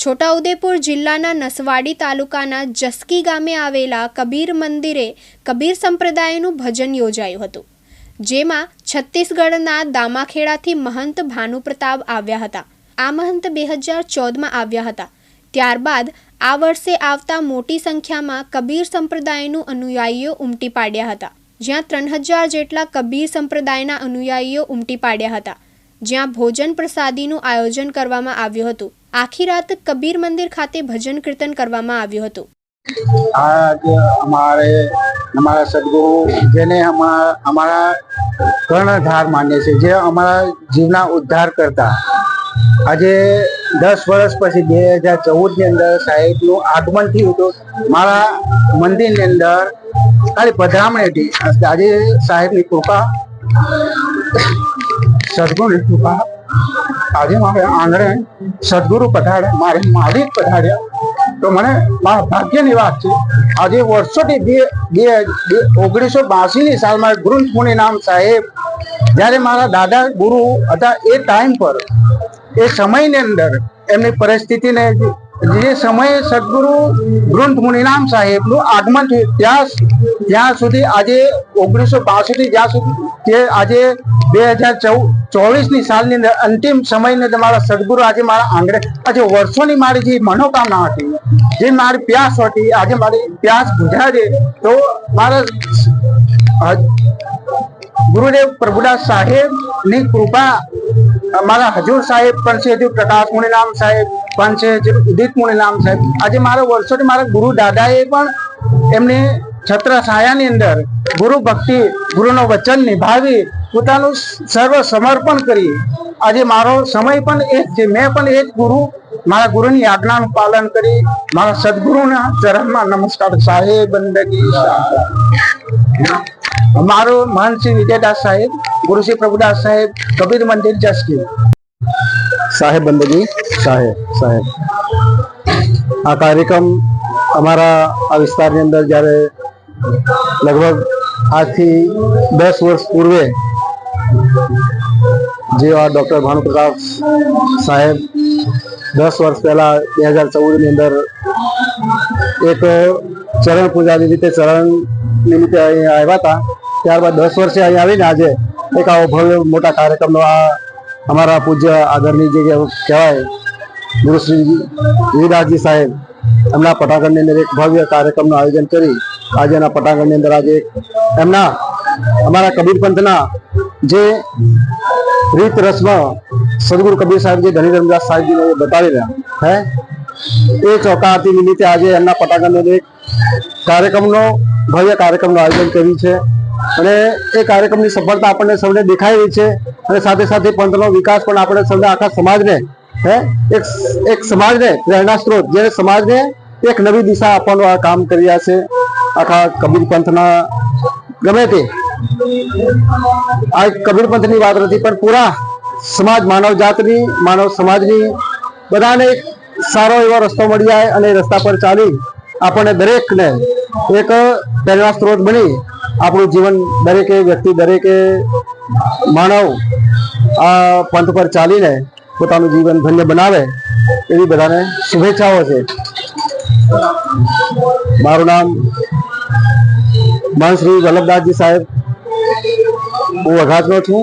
છોટાઉદેપુર જિલ્લાના નસવાડી તાલુકાના જસકી ગામે આવેલા કબીર મંદિરે કબીર સંપ્રદાયનું ભજન યોજાયું હતું, જેમાં છત્તીસગઢના દામાખેડાથી મહંત ભાનુપ્રતાપ આવ્યા હતા। આ મહંત 2014માં આવ્યા હતા। ત્યારબાદ આ વર્ષે આવતા મોટી સંખ્યામાં કબીર સંપ્રદાયનું અનુયાયીઓ ઉમટી પાડ્યા હતા, જ્યાં 3000 જેટલા કબીર સંપ્રદાયના અનુયાયીઓ ઉમટી પાડ્યા હતા, જ્યાં ભોજન પ્રસાદીનું આયોજન કરવામાં આવ્યું હતું। आखी रात कबीर मंदिर खाते भजन कीर्तन करवामां आव्युं हतुं। आज हमारा सदगुरु जेने हमारा कर्णधार माने छे, जे हमारा जीवना उद्धार करता, आज 10 वर्ष पछी 2014 ની અંદર સાહેબનું આગમન થયું હતું। મારા મંદિરની અંદર ખાલી પધરામણીથી આજે સાહેબની કૃપા, સદગુરુની કૃપા आज मारे आंगणे सदगुरु पधारे, मारे मालिक पधार्या, तो मने भाग्यनी वात छे। आज वर्षोथी 1982 साल में ग्रंथ मुनि नाम साहेब ज्यारे मारा दादा गुरु हता ए टाइम पर ए समय ने अंदर एमनी परिस्थिति ने जे समय सदगुरु ग्रंथ मुनि नाम साहेब नु आगमन थयुं त्यां सुधी आज 1962 ज्यां सुधी के आज 2024 साल ની अंतिम समय ने તમારા સદગુરુ આજે મારા આંગણે આજે વર્ષોની મારી જે મનોકામના હતી, જે મારી પ્યાસ હતી, આજે મારી પ્યાસ બુઝાડે તો મારા ગુરુદેવ પ્રભુદાસ સાહેબ ની કૃપા, મારા હજુર સાહેબ પણ છે, હજુર પ્રકાશ મુનિ નામ સાહેબ પણ છે, હજુર ઉદિત મુનિ નામ સાહેબ, આજે મારા વર્ષોથી મારા ગુરુ દાદાએ પણ એમને છત્ર છાયાની અંદર ગુરુ ભક્તિ, ગુરુનો વચન નિભાવી પોતાનું સર્વ સમર્પણ કરી આજે મારો સમય પણ એ જ છે। મેં પણ એ જ ગુરુ, મારા ગુરુની આજ્ઞાનું પાલન કરી મારા સદગુરુના ચરણમાં નમસ્કાર। સાહેબ બંદગી મારો મહંત શ્રી વિજયદાસ સાહેબ, ગુરુ શ્રી પ્રભુદાસ સાહેબ, કબીર મંદિર જસકી। साहेब बंदगी साहेब आ कार्यक्रम अमारा आ विस्तार अंदर जयरे लगभग आज थी 10 वर्ष पूर्वे जो आ डॉक्टर भानुप्रताप साहेब 10 वर्ष पहला 2014 ની અંદર एक चरण पूजा निमित्ते चरण निमित्ते अहीं आव्या हता। त्यारबाद 10 वर्षे अहीं आवीने આજે एक आवो भव्य मोटा कार्यक्रमनो आ हमारा पूज्य आदरणीय जी कहवाय गुरु श्री विजयदासजी साहेब एमना पटांगण अंदर एक भव्य कार्यक्रम आयोजन करी आज एना पटांगण अंदर आज एमना अमारा कबीर पंथना जे रीत रस्म सदगुरु कबीर साहेब जी धनीधर्मदास साहेब जी ने बतावी रह्या है ए चौकाती निमित्ते आज एमना पटांगण अंदर एक कार्यक्रमनो भव्य कार्यक्रमનું आयोजन કર્યું છે અને એ કાર્યક્રમની સફળતા આપણને સૌને દેખાઈ રહી છે અને સાથે સાથે પંથનો વિકાસ પણ આપણે સૌને આખા સમાજને એક સમાજને પ્રેરણા સ્ત્રોત, જે સમાજને એક નવી દિશા આપવાનું આ કામ કરી રહ્યા છે। આખા કબીર પંથના ગમે તે આ કબીર પંથની વાત નથી પણ પૂરા સમાજ, માનવ જાતની, માનવ સમાજની બધાને એક સારો એવો રસ્તો મળી જાય અને રસ્તા પર ચાલી આપણને દરેકને એક પ્રેરણા સ્ત્રોત બની આપણું જીવન દરેકે વ્યક્તિ, દરેકે માનવ આ પંથ પર ચાલીને પોતાનું જીવન ધન્ય બનાવે એવી બધાને શુભેચ્છાઓ છે। મારું નામ મહંત શ્રી વલ્લભદાસજી સાહેબ, હું વઘાસનો છું।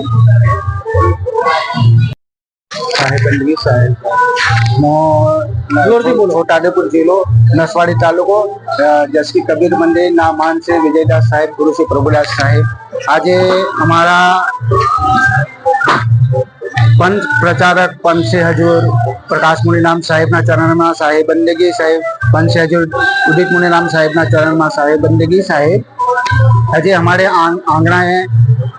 સાહેબ સાહેબ छोटाउदेपुर जिलो नसवाड़ी तालुको जसकी कबीर मंदिर ना मान से विजयदास साहेब, गुरु श्री प्रभुदास साहेब आज हमारा पंथ प्रचारक पंथ से हजूर प्रकाश मुनि नाम साहेब ना चरण में साहेब बंदगी साहेब, पंथ से हजूर उदित मुनि नाम साहेब ना चरण में साहेब बंदगी साहेब आज हमारे आंगणा है।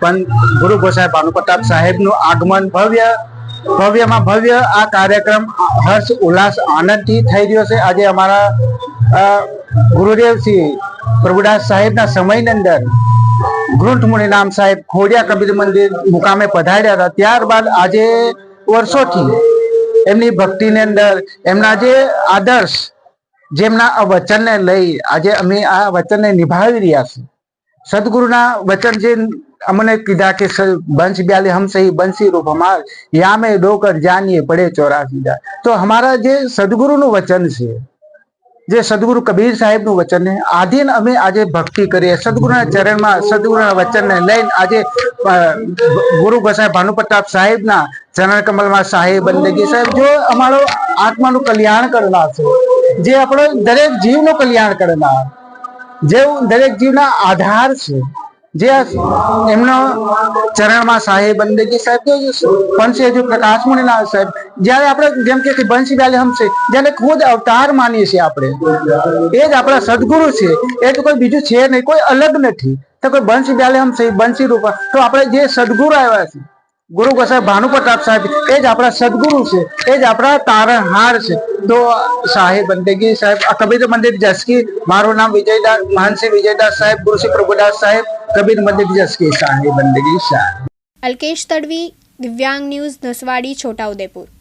पंथ गुरु गोसाई भानुप्रताप साहेब नु आगमन भव्य में भव्य आ कार्यक्रम हर्ष उल्लास आनंद थी थई रह्यो छे। आज अमारा गुरुदेव श्री प्रभुदास साहेब ना समय ने अंदर ग्रंथ मुनि नाम साहेब खोडिया कबीर मंदिर मुकामे पधार्या था। त्यारबाद आज वर्षोथी एमनी भक्ति ने अंदर एमना जे आदर्श, जेमना वचन ने लई आज अमे आ वचन ने निभावी रह्या छे। सदगुरुना वचन जे हमने कीधा कि बंश ब्याले हमसे ही बंसी रूप हमार या में डोकर जानिए पड़े 84 तो हमारा जे सदगुरु નું વચન છે, જે સદગુરુ કબીર સાહેબ નું વચન છે, આધીન અમે આજે ભક્તિ કરીએ સદગુરુના ચરણમાં, સદગુરુના વચનને લઈને આજે ગુરુ ગોસાઈ ભાનુપ્રતાપ સાહેબના ચરણ કમલમાં સાહેબ બંદગી સાહેબ જો અમારો આત્માનું કલ્યાણ કરનાર છે, જે આપણો દરેક જીવનું કલ્યાણ કરનાર, જે દરેક જીવના આધાર છે, જે એમનો ચરણમાં સાહેબ બંદગી સાહેબ પંચે હજુ પ્રકાશ મુનિના સાહેબ જયારે આપણે જેમ કે બંસી બ્યાલે હમશે જેને ખુદ અવતાર માનીએ છીએ આપણે, એ જ આપણા સદગુરુ છે, એ તો કોઈ બીજું છે નહીં, કોઈ અલગ નથી. તો કોઈ બંસી બ્યાલે હમશે બંસી રૂપા તો આપણે જે સદગુરુ આવ્યા છે ગુરુ ગોસાઈ ભાનુપ્રતાપ સાહેબ એ જ આપણા સદગુરુ છે, એ જ આપણા તારણહાર છે. તો સાહેબ બંદગી સાહેબ આ કબીર મંદિર જસકી, મારું નામ વિજયદાસ, મહાનસિંહ વિજયદાસ સાહેબ, ગુરુશ્રી પ્રભુદાસ સાહેબ, કબીર મંદિર જસકી, સાહેબ બંદગી સાહેબ. અલ્કેશ તડવી, દિવ્યાંગ ન્યૂઝ, નસવાડી, છોટાઉદેપુર.